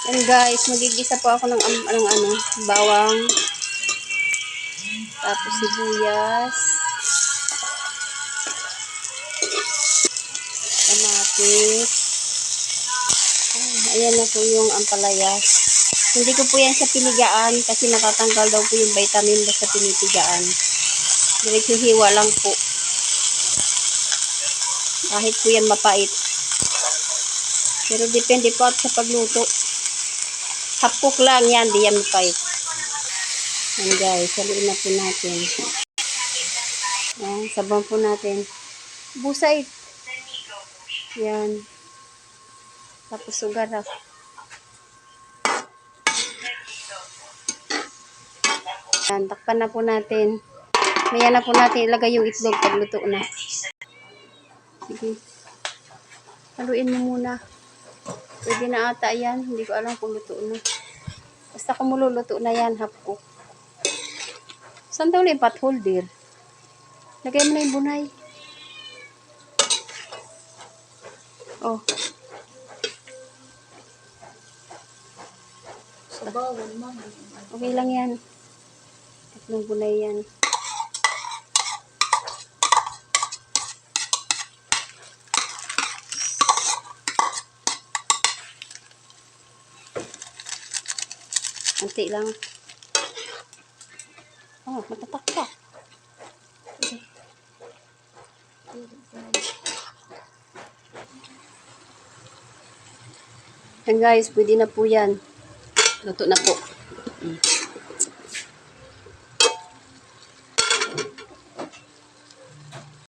Yan guys, magigisa po ako ng bawang. Tapos sibuyas. Kamatis. Ayan na po yung ampalaya. Hindi ko po yan sa pinigaan kasi natatanggal daw po yung vitamin sa pinipigaan. Diretso hiwa lang po. Kahit po yan mapait. Pero depende po at sa pagluto. Hapok lang yan, di yan mapait. Yan guys, saluin na po natin. Yan, sabaw po natin. Busay. Yan. Tapos sugar na. Yan, takpan na po natin. Maya na po natin ilagay yung itlog pag luto na. Sige. Haluin mo muna. Pwede na ata yan. Hindi ko alam kung luto na. Basta kung mululuto na yan, hapko. Saan daw na yung pot holder? Lagay mo na yung bunay. Oh. Okay lang yan. Tatlong bunay yan. Anti lang. Oh, matatakpak. Okay. Yan guys, pwede na po yan. Luto na po.